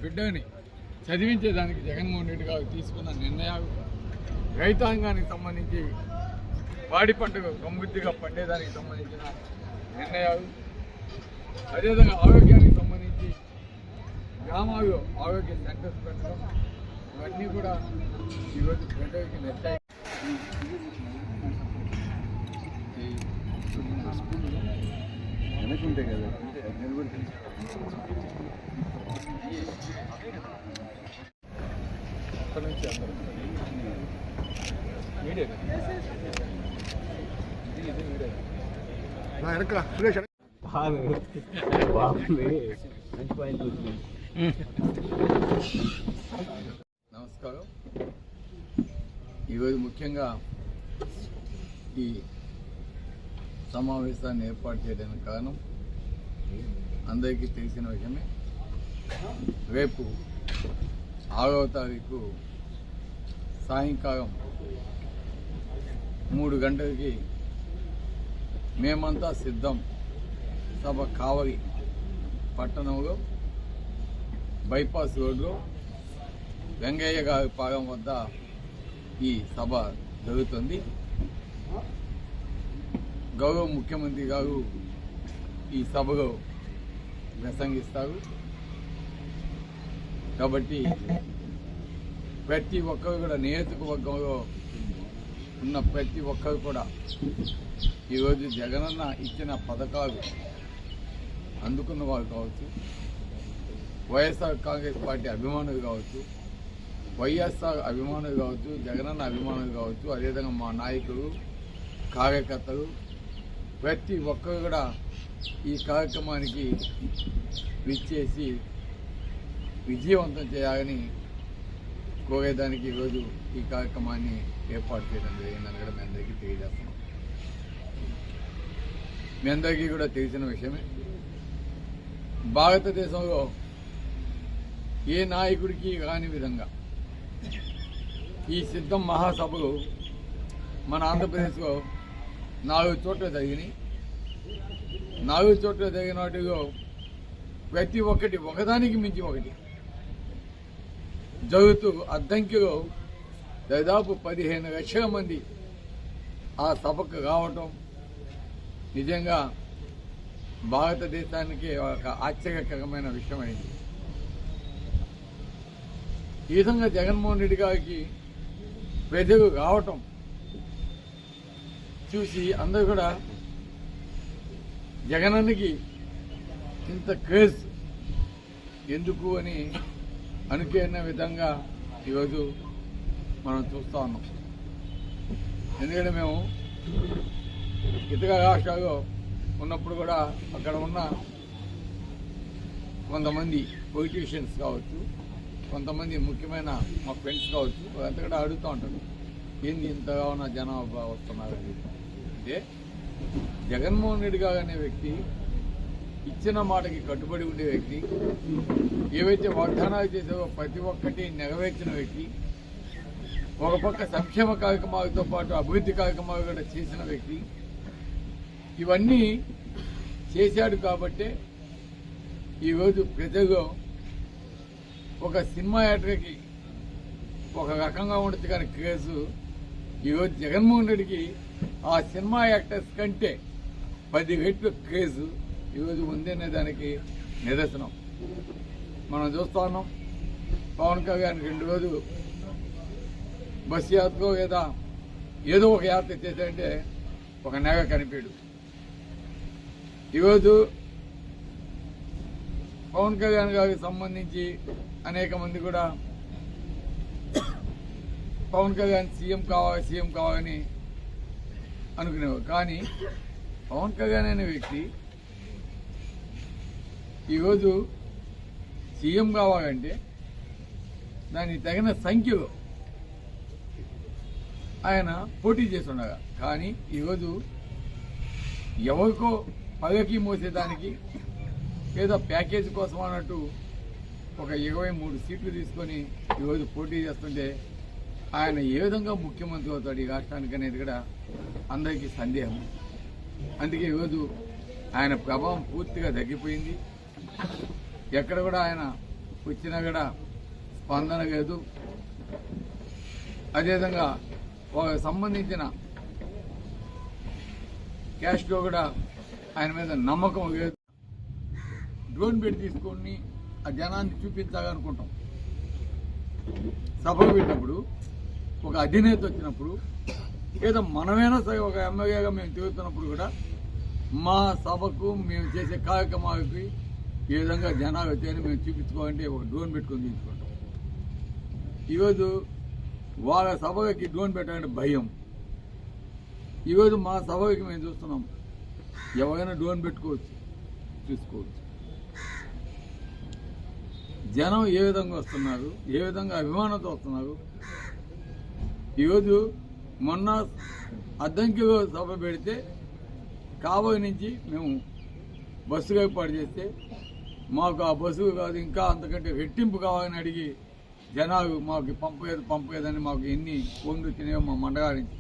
బిడ్డని చదివించేదానికి జగన్మోహన్ రెడ్డి గారు తీసుకున్న నిర్ణయాలు, రైతాంగానికి సంబంధించి పాడి పంటకు సమృద్ధిగా పండేదానికి సంబంధించిన నిర్ణయాలు, అదేవిధంగా ఆరోగ్యానికి సంబంధించి గ్రామాల్లో ఆరోగ్య సెంటర్స్ పెట్టడం, ఇవన్నీ కూడా ఈరోజు ప్రజలకి నచ్చాయి. అనుకుంటే కదా అక్కడి నుంచి అందరూ మీడియా నమస్కారం. ఈరోజు ముఖ్యంగా ఈ సమావేశాన్ని ఏర్పాటు చేయడానికి కారణం అందరికీ తెలిసిన విషయమే. రేపు 6వ తారీఖు సాయంకాలం 3 గంటలకి మేమంతా సిద్ధం సభ కావలి పట్టణంలో బైపాస్ రోడ్లో వెంగయ్య గారి పాలెం వద్ద ఈ సభ జరుగుతుంది. గౌరవ ముఖ్యమంత్రి గారు ఈ సభలో ప్రసంగిస్తారు. కాబట్టి ప్రతి ఒక్కరు కూడా నియోజకవర్గంలో ఉన్న ప్రతి ఒక్కరు కూడా ఈరోజు జగనన్న ఇచ్చిన పథకాలు అందుకున్న వాళ్ళు కావచ్చు, వైఎస్ఆర్ కాంగ్రెస్ పార్టీ అభిమానులు కావచ్చు, వైఎస్ఆర్ అభిమానులు కావచ్చు, జగనన్న అభిమానులు కావచ్చు, అదేవిధంగా మా నాయకులు, కార్యకర్తలు ప్రతి ఒక్కరు కూడా ఈ కార్యక్రమానికి విచ్చేసి విజయవంతం చేయాలని కోరేదానికి ఈరోజు ఈ కార్యక్రమాన్ని ఏర్పాటు చేయడం జరిగిందని కూడా మీ అందరికీ తెలియజేస్తున్నాం. మీ అందరికీ కూడా తెలిసిన విషయమే, భారతదేశంలో ఏ నాయకుడికి కాని విధంగా ఈ సిద్ధం మహాసభలు మన ఆంధ్రప్రదేశ్లో 4 చోట్ల జరిగినాయి. 4 చోట్ల జరిగిన వాటిలో ప్రతి ఒక్కటి ఒకదానికి మించి ఒకటి జరుగుతూ అద్దంకిలో దాదాపు 15 లక్షల మంది ఆ సభకు రావటం నిజంగా భారతదేశానికి ఒక ఆశ్చర్యకరమైన విషయమైంది. ఈ విధంగా జగన్మోహన్ రెడ్డి గారికి ప్రజలు రావటం చూసి అందరూ కూడా జగనన్నకి ఇంత క్రేజ్ ఎందుకు అని అనుకునే విధంగా ఈరోజు మనం చూస్తూ ఉన్నాం. ఎందుకంటే మేము ఇతర రాష్ట్రాల్లో ఉన్నప్పుడు కూడా అక్కడ ఉన్న కొంతమంది పొలిటీషియన్స్ కావచ్చు, కొంతమంది ముఖ్యమైన మా ఫ్రెండ్స్ కావచ్చు, వాళ్ళంతా కూడా అడుగుతూ ఉంటారు, ఏంది ఇంతగా ఉన్న జనాభా వస్తున్నారు అంటే. జగన్మోహన్ రెడ్డి గారు అనే వ్యక్తి ఇచ్చిన మాటకి కట్టుబడి ఉండే వ్యక్తి, ఏవైతే వాగ్దానాలు చేసావో ప్రతి ఒక్కటి నెరవేర్చిన వ్యక్తి, ఒక పక్క సంక్షేమ కార్యక్రమాలతో పాటు అభివృద్ధి కార్యక్రమాలు కూడా చేసిన వ్యక్తి, ఇవన్నీ చేశాడు. కాబట్టే ఈరోజు ప్రజల్లో ఒక సినిమా యాక్టర్కి ఒక రకంగా ఉండొచ్చు కానీ క్రేజు ఈరోజు జగన్మోహన్ రెడ్డికి ఆ సినిమా యాక్టర్స్ కంటే 10 రెట్లు క్రేజు ఈరోజు ఉందనే దానికి నిదర్శనం. మనం చూస్తా ఉన్నాం, పవన్ కళ్యాణ్ 2 రోజులు బస్ యాత్ర లేదా ఏదో ఒక యాత్ర చేశాడంటే ఒక నెగ కనిపించడు. ఈరోజు పవన్ కళ్యాణ్ గారికి సంబంధించి అనేక మంది కూడా పవన్ కళ్యాణ్ సీఎం కావాలని అనుకునేవారు. కానీ పవన్ కళ్యాణ్ అనే వ్యక్తి ఈరోజు సీఎం కావాలంటే దానికి తగిన సంఖ్యలో ఆయన పోటీ చేస్తుండగా, కానీ ఈరోజు ఎవరికో పగకి మోసేదానికి ఏదో ప్యాకేజ్ కోసం అన్నట్టు ఒక 23 సీట్లు తీసుకొని ఈరోజు పోటీ చేస్తుంటే ఆయన ఏ విధంగా ముఖ్యమంత్రి అవుతాడు ఈ రాష్ట్రానికి అనేది కూడా అందరికీ సందేహం. అందుకే ఈరోజు ఆయన ప్రభావం పూర్తిగా తగ్గిపోయింది. ఎక్కడ కూడా ఆయన వచ్చినా కూడా స్పందన లేదు. అదేవిధంగా వాళ్ళకి సంబంధించిన క్యాష్లో కూడా ఆయన మీద నమ్మకం లేదు. డ్రోన్ పెట్టి తీసుకొని ఆ జనాన్ని చూపించాలనుకుంటాం. సభకు పెట్టినప్పుడు ఒక అధినేత వచ్చినప్పుడు ఏదో మనమైనా సరే ఒక ఎమ్మెల్యేగా మేము తిరుగుతున్నప్పుడు కూడా మా సభకు మేము చేసే కార్యక్రమాలకి ఏ విధంగా జనాలు వచ్చాయని మేము చూపించుకోవాలంటే ఒక డ్రోన్ పెట్టుకొని తీసుకుంటాం. ఈరోజు వాళ్ళ సభకి డ్రోన్ పెట్టాలంటే భయం. ఈరోజు మా సభకి మేము చూస్తున్నాం, ఎవరైనా డ్రోన్ పెట్టుకోవచ్చు, చూసుకోవచ్చు. జనం ఏ విధంగా వస్తున్నారు, ఏ విధంగా అభిమానంతో వస్తున్నారు. ఈరోజు మొన్న అద్దంకిలో సభ పెడితే కాబోయే నుంచి మేము బస్సుగా ఏర్పాటు చేస్తే మాకు ఆ బస్సు కాదు ఇంకా అంతకంటే రెట్టింపు కావాలని అడిగి జనాలు మాకు పంపేదని మాకు ఎన్ని ఫోన్లు వచ్చినాయో మా మండగాడి నుంచి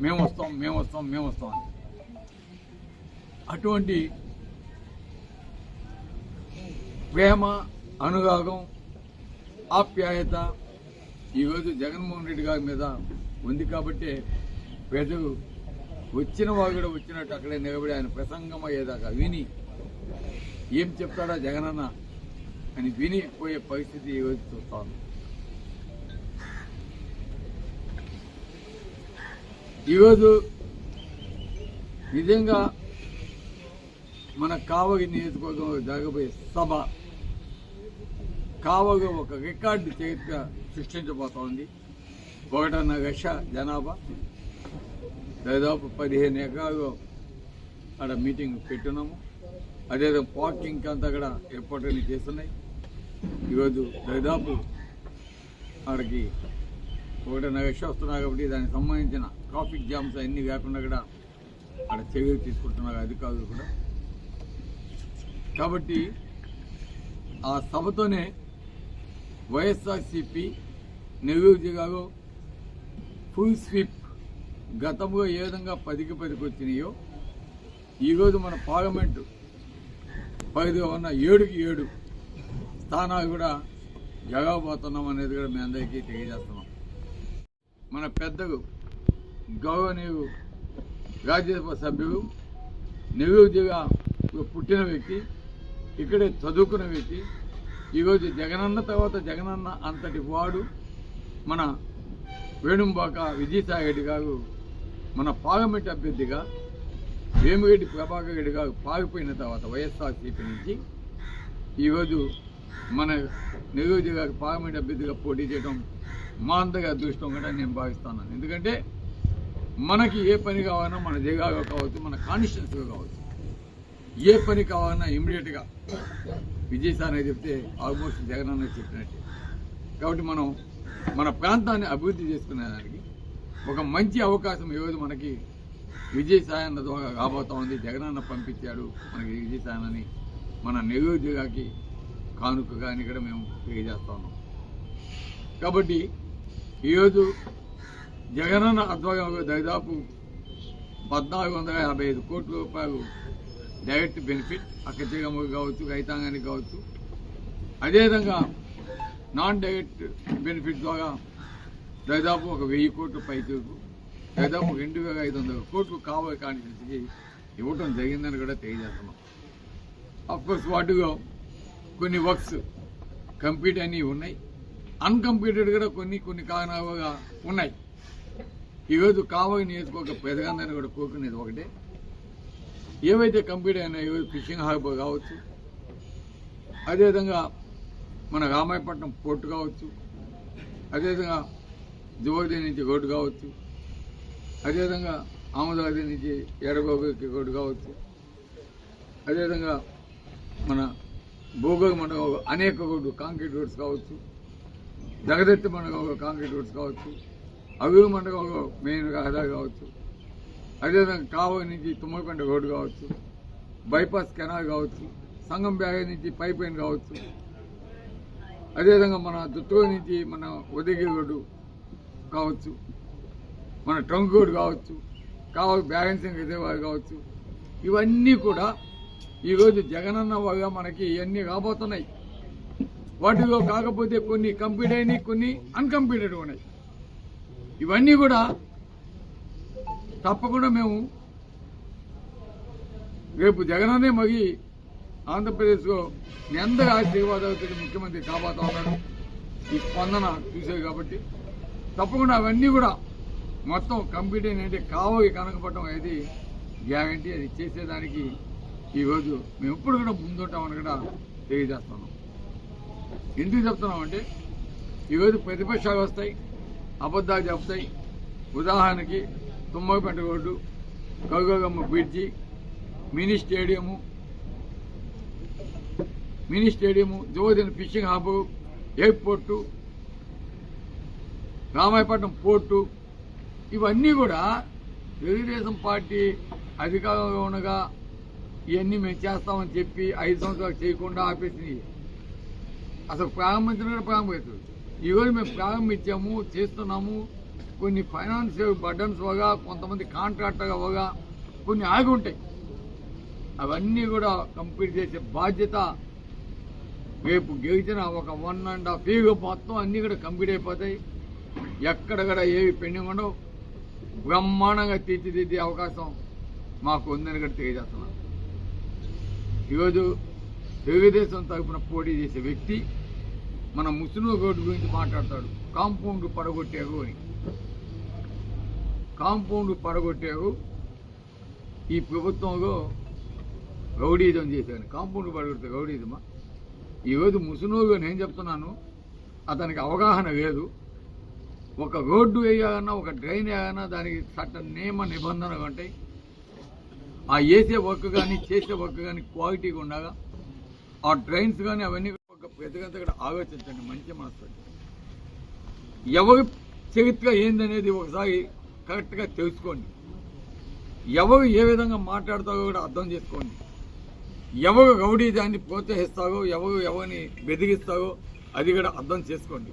మేము వస్తాం అని. అటువంటి ప్రేమ, అనురాగం, ఆప్యాయత ఈరోజు జగన్మోహన్ రెడ్డి గారి మీద ఉంది. కాబట్టి ప్రజలు వచ్చిన వారు కూడా వచ్చినట్టు అక్కడే నిలబడి ఆయన ప్రసంగం అయ్యేదాకా విని ఏం చెప్తాడా జగనన్న అని వినిపోయే పరిస్థితి ఈరోజు చూస్తాను. ఈరోజు నిజంగా మన కావలి నియోజకవర్గంలో జరగబోయే సభ కావలి ఒక రికార్డు చరిత్ర సృష్టించబోతోంది. 1.5 లక్ష జనాభా, దాదాపు 15 ఎకరాలు అక్కడ మీటింగ్ పెట్టున్నాము. అదేవిధంగా పార్కింగ్ అంతా కూడా ఏర్పాట్లు చేస్తున్నాయి. ఈరోజు దాదాపు అక్కడికి 1.5 లక్ష వస్తున్నారు. కాబట్టి దానికి సంబంధించిన ట్రాఫిక్ జామ్స్ అన్నీ కాకుండా కూడా అక్కడ చర్యలు తీసుకుంటున్నారు అధికారులు కూడా. కాబట్టి ఆ సభతోనే వైఎస్ఆర్సీపీ నెల్లూరు జిల్లాలో ఫుల్ స్వీప్ గతంలో ఏ విధంగా 10కి 10 వచ్చినాయో ఈరోజు మన పార్లమెంటు 10 ఉన్న 7కి 7 స్థానాలు కూడా జరగబోతున్నాం అనేది కూడా మీ అందరికీ తెలియజేస్తున్నాం. మన పెద్దలు గౌరవనీయులు రాజ్యసభ సభ్యులు, నెల్లూరు జిల్లాలో పుట్టిన వ్యక్తి, ఇక్కడే చదువుకున్న వ్యక్తి, ఈరోజు జగనన్న తర్వాత జగనన్న అంతటి వాడు మన వేణుంబాక విజయసాయి రెడ్డి గారు మన పార్లమెంట్ అభ్యర్థిగా వేమిరెడ్డి ప్రభాకర్ రెడ్డి గారు పారిపోయిన తర్వాత వైఎస్ఆర్సీపీ నుంచి ఈరోజు మన నెల్లూరు జిల్లాకు పార్లమెంట్ అభ్యర్థిగా పోటీ చేయడం మా అందరి అదృష్టం కూడా నేను భావిస్తున్నాను. ఎందుకంటే మనకి ఏ పని కావాలన్నా మన జిల్లాలో కావచ్చు, మన కాన్స్టిట్యున్సీలో కావచ్చు, ఏ పని కావాలన్నా ఇమ్మీడియట్గా విజయసాయి చెప్తే ఆల్మోస్ట్ జగనన్న చెప్పినట్టే. కాబట్టి మనం మన ప్రాంతాన్ని అభివృద్ధి చేసుకునేదానికి ఒక మంచి అవకాశం ఈరోజు మనకి విజయసాయి అన్న ద్వారా రాబోతా ఉంది. జగనన్న పంపించాడు మనకి విజయసాయి మన నెల్లూరు జిల్లాకి కానుకగా అని కూడా మేము తెలియజేస్తా ఉన్నాం. కాబట్టి ఈరోజు జగనన్న ఆధ్వర్యంలో దాదాపు 1,455 కోట్ల రూపాయలు డైరెక్ట్ బెనిఫిట్ అక్కచెగమ్మకు కావచ్చు, రైతాంగానికి కావచ్చు, అదేవిధంగా నాన్ డైరెక్ట్ బెనిఫిట్ ద్వారా దాదాపు 1,000 కోట్ల పైకి దాదాపు 2,500 కోట్లు కావలి కాన్స్టిట్యున్సీకి ఇవ్వటం జరిగిందని కూడా తెలియజేస్తున్నాం. అఫ్కోర్స్ వాటిలో కొన్ని వర్క్స్ కంప్లీట్ అన్నీ ఉన్నాయి, అన్కంప్లీటెడ్ కూడా కొన్ని కారణాలుగా ఉన్నాయి. ఈరోజు కావలి నియోజకవర్గ ప్రజలందరినీ కూడా కోరుకునేది ఒకటే, ఏవైతే కంప్లీట్ అయినాయో ఫిషింగ్ హార్బర్ కావచ్చు, అదేవిధంగా మన రామాయపట్నం పోర్టు కావచ్చు, అదేవిధంగా జువోదయ నుంచి రోడ్డు కావచ్చు, అదేవిధంగా అహ్మదాబాద్ నుంచి ఎడగోగుకి రోడ్డు కావచ్చు, అదేవిధంగా మన భోగోగు మండలంలో అనేక రోడ్డు కాంక్రీట్ రోడ్స్ కావచ్చు, జగదత్తి మండలంలో కాంక్రీట్ రోడ్స్ కావచ్చు, అవిరు మండలంలో మెయిన్ రహదారి కావచ్చు, అదేవిధంగా కావలి నుంచి తుమ్మలపేట రోడ్డు కావచ్చు, బైపాస్ కెనాల్ కావచ్చు, సంగం బ్యారేజ్ నుంచి పైప్ లైన్ కావచ్చు, అదేవిధంగా మన దుత్తూరు నుంచి మన ఉదయగిరి రోడ్డు కావచ్చు, మన ట్రంక్ రోడ్డు కావచ్చు, కావలి బ్యాలెన్సింగ్ రిజర్వాయర్ కావచ్చు, ఇవన్నీ కూడా ఈరోజు జగనన్న వల్ల మనకి ఇవన్నీ రాబోతున్నాయి. వాటిలో కాకపోతే కొన్ని కంప్లీట్ అయినాయి, కొన్ని అన్కంప్లీటెడ్ ఉన్నాయి. ఇవన్నీ కూడా తప్పకుండా మేము రేపు జగనన్నే మగి ఆంధ్రప్రదేశ్లో మీ అందరి ఆశీర్వాదాలతో ముఖ్యమంత్రి కాబోతా ఉన్నాడు. ఈ స్పందన చూసేది కాబట్టి తప్పకుండా అవన్నీ కూడా మొత్తం కంప్లీట్ అయినంటే కావకి కనకపడటం అనేది గ్యారంటీ. అది చేసేదానికి ఈరోజు మేము ఎప్పుడు కూడా ముందుంటామని కూడా తెలియజేస్తున్నాం. ఎందుకు చెప్తున్నామంటే ఈరోజు ప్రతిపక్షాలు వస్తాయి, అబద్ధాలు చెప్తాయి. ఉదాహరణకి Tummagapeta road, Karugamma bridge, mini stadium, జోదిన fishing hub, airport, Ramayapatnam port, ఇవన్నీ కూడా తెలుగుదేశం పార్టీ అధికారంలో ఉండగా ఇవన్నీ మేము చేస్తామని చెప్పి 5 సంవత్సరాలు చేయకుండా ఆపేసినాయి. అసలు ప్రారంభించిన కూడా ప్రారంభించదు. ఈరోజు మేము ప్రారంభించాము, చేస్తున్నాము. కొన్ని ఫైనాన్షియల్ బర్డన్స్ వగా, కొంతమంది కాంట్రాక్టర్ వగా కొన్ని ఆగి ఉంటాయి. అవన్నీ కూడా కంప్లీట్ చేసే బాధ్యత రేపు గెలిచిన ఒక 1.5 year మొత్తం అన్నీ కూడా కంప్లీట్ అయిపోతాయి. ఎక్కడ కూడా ఏవి పెండింగ్ ఉండవు. బ్రహ్మాండంగా తీర్చిదిద్దే అవకాశం మాకు ఉందని కూడా తెలియజేస్తున్నాం. ఈరోజు తెలుగుదేశం తరఫున పోటీ చేసే వ్యక్తి మన ముస్లిం రోడ్డు గురించి మాట్లాడతాడు. కాంపౌండ్ పడగొట్టారు అని. కాంపౌండ్ పడగొట్టారు, ఈ ప్రభుత్వంలో రౌడీజం చేశాను. కాంపౌండ్ పడగొడితే రౌడీజమా? ఈరోజు ముసునూరులో నేను చెప్తున్నాను, అతనికి అవగాహన లేదు. ఒక రోడ్డు వేయాలన్నా, ఒక డ్రైన్ వేయాలన్నా దానికి చట్ట నియమ నిబంధనలు ఉంటాయి. ఆ వేసే వర్క్ కానీ చేసే వర్క్ కానీ క్వాలిటీగా ఉండగా, ఆ డ్రైన్స్ కానీ అవన్నీ ఒక ప్రతిగంత కూడా ఆలోచించండి మంచి మనసు. ఎవరి చరిత్ర ఏందనేది ఒకసారి కరెక్ట్గా తెలుసుకోండి. ఎవరు ఏ విధంగా మాట్లాడతారో కూడా అర్థం చేసుకోండి. ఎవరు రౌడీ దాన్ని ప్రోత్సహిస్తారో, ఎవరు ఎవరిని బెదిరిస్తారో అది కూడా అర్థం చేసుకోండి.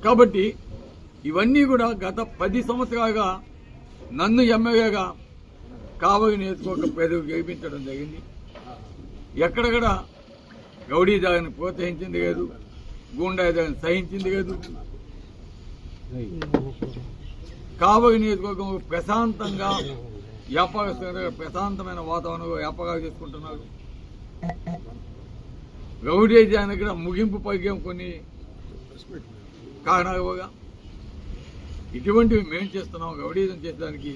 కాబట్టి ఇవన్నీ కూడా గత 10 సంవత్సరాలుగా నన్ను ఎమ్మెల్యేగా కావలి నియోజకవర్గ ప్రజలు గెలిపించడం జరిగింది. ఎక్కడ కూడా రౌడీజాన్ని ప్రోత్సహించింది లేదు, గూండాయిజాన్ని సహించింది లేదు. కావలి నియోజకవర్గం ప్రశాంతంగా వ్యాపారస్తులుగా ప్రశాంతమైన వాతావరణంలో వ్యాపారాలు చేసుకుంటున్నారు. రౌడీజానికి కూడా ముగింపు పలికాం కొన్ని కారణాలుగా. ఇటువంటివి మేము చేస్తున్నాం. రౌడీజం చేసేదానికి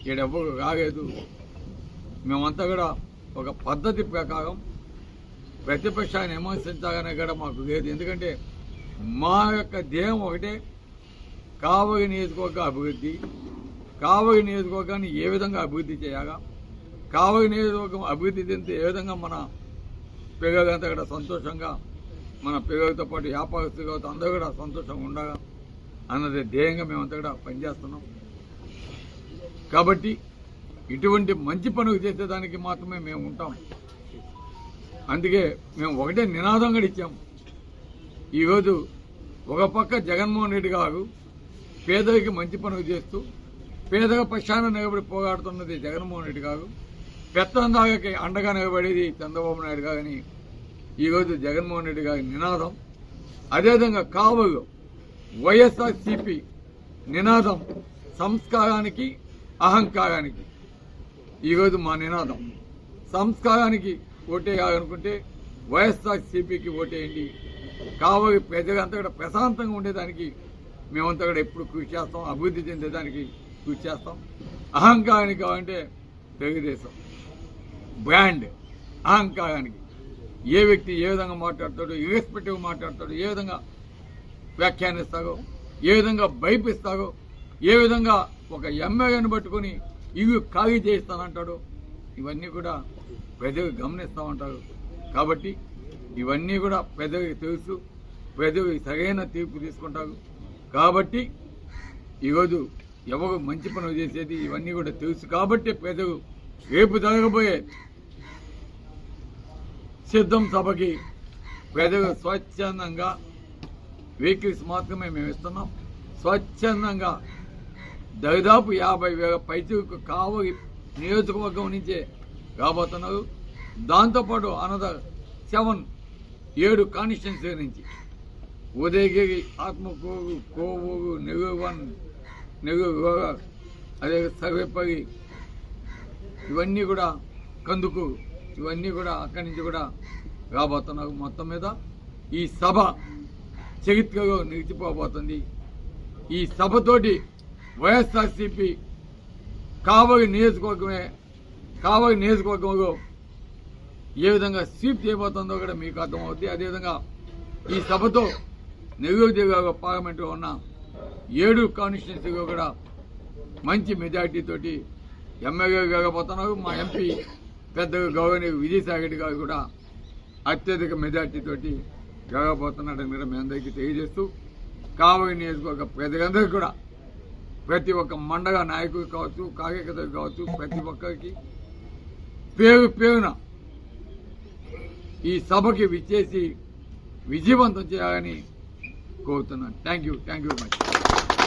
ఈడెవ్వరు రాలేదు. మేమంతా కూడా ఒక పద్ధతి ప్రకారం ప్రతిపక్షాన్ని విమర్శించాలనే కూడా మాకు లేదు. ఎందుకంటే మా యొక్క ధ్యేయం ఒకటే, కావలి నియోజకవర్గ అభివృద్ధి. కావలి నియోజకవర్గాన్ని ఏ విధంగా అభివృద్ధి చేయాలా, కావలి నియోజకవర్గం అభివృద్ధి చెందితే ఏ విధంగా మన పిల్లలంతా కూడా సంతోషంగా, మన పిల్లలతో పాటు వ్యాపారస్తులు కావచ్చు అందరూ కూడా సంతోషంగా ఉండాలా అన్నది ధ్యేయంగా మేమంతా కూడా పనిచేస్తున్నాం. కాబట్టి ఇటువంటి మంచి పనులు చేసేదానికి మాత్రమే మేము ఉంటాం. అందుకే మేము ఒకటే నినాదం కూడా ఇచ్చాము. ఈరోజు ఒక పక్క జగన్మోహన్ రెడ్డి గారు పేదలకి మంచి పనులు చేస్తూ పేదల పక్షాన నిలబడి పోరాడుతున్నది జగన్మోహన్ రెడ్డి గారు, పెత్తందాగకి అండగా నిలబడేది చంద్రబాబు నాయుడు గారని ఈరోజు జగన్మోహన్ రెడ్డి గారి నినాదం. అదేవిధంగా కావలిలో వైఎస్ఆర్సీపీ నినాదం సంస్కారానికి అహంకారానికి. ఈరోజు మా నినాదం సంస్కారానికి ఓటేయాలనుకుంటే వైఎస్ఆర్సీపీకి ఓటేయండి. కావలి ప్రజలంతా కూడా ప్రశాంతంగా ఉండేదానికి మేమంతా కూడా ఎప్పుడు కృషి చేస్తాం, అభివృద్ధి చెందేదానికి కృషి చేస్తాం. అహంకారానికి కావాలంటే తెలుగుదేశం బ్రాండ్. అహంకారానికి ఏ వ్యక్తి ఏ విధంగా మాట్లాడతాడో, ఇర్రెస్పెక్టివ్ మాట్లాడతాడో, ఏ విధంగా వ్యాఖ్యానిస్తారో, ఏ విధంగా భయపిస్తారో, ఏ విధంగా ఒక ఎమ్మెల్యేని పట్టుకుని ఇవి ఖాళీ చేయిస్తానంటాడు, ఇవన్నీ కూడా ప్రజలు గమనిస్తామంటారు. కాబట్టి ఇవన్నీ కూడా ప్రజలకు తెలుసు, ప్రజలు సరైన తీర్పు తీసుకుంటారు. కాబట్టి ఈరోజు ఎవరు మంచి పనులు చేసేది ఇవన్నీ కూడా తెలుసు. కాబట్టి ప్రజలు రేపు జరగబోయే సిద్ధం సభకి ప్రజలు స్వచ్ఛందంగా వెహికల్స్ మాత్రమే మేము ఇస్తున్నాం. స్వచ్ఛందంగా దాదాపు 50,000 పైచలకు కావలి నియోజకవర్గం నుంచే రాబోతున్నారు. దాంతోపాటు అనదర్ 7 7 కాన్స్టిట్యున్సీ నుంచి ఉదయగిరి, ఆత్మకూరు, కోవూరు, నెల్లూరు, అదే సర్వేపల్లి, ఇవన్నీ కూడా కందుకూరు, ఇవన్నీ కూడా అక్కడి నుంచి కూడా రాబోతున్నారు. మొత్తం మీద ఈ సభ చరిత్రలో నిలిచిపోబోతుంది. ఈ సభతోటి వైఎస్ఆర్సీపీ కావలి నియోజకవర్గంలో ఏ విధంగా స్వీప్ చేయబోతుందో కూడా మీకు అర్థమవుతుంది. అదేవిధంగా ఈ సభతో నెల్లూరు జిల్లాలో పార్లమెంటులో ఉన్న 7 కాన్స్టిట్యున్సీలో కూడా మంచి మెజార్టీ తోటి ఎమ్మెల్యేలు గెలబోతున్నారు. మా ఎంపీ పెద్దలు గౌరవనీయులు విజయసాయి రెడ్డి గారు కూడా అత్యధిక మెజార్టీ తోటి గెలబోతున్నాడని కూడా మీ అందరికీ తెలియజేస్తూ, కావలి నియోజకవర్గ ప్రజలందరికీ కూడా ప్రతి ఒక్క మండల నాయకులు కావచ్చు, కార్యకర్తలు కావచ్చు, ప్రతి ఒక్కరికి పేరున ఈ సభకి విచ్చేసి విజయవంతం చేయాలని కోరుతున్నాను. Thank you very much.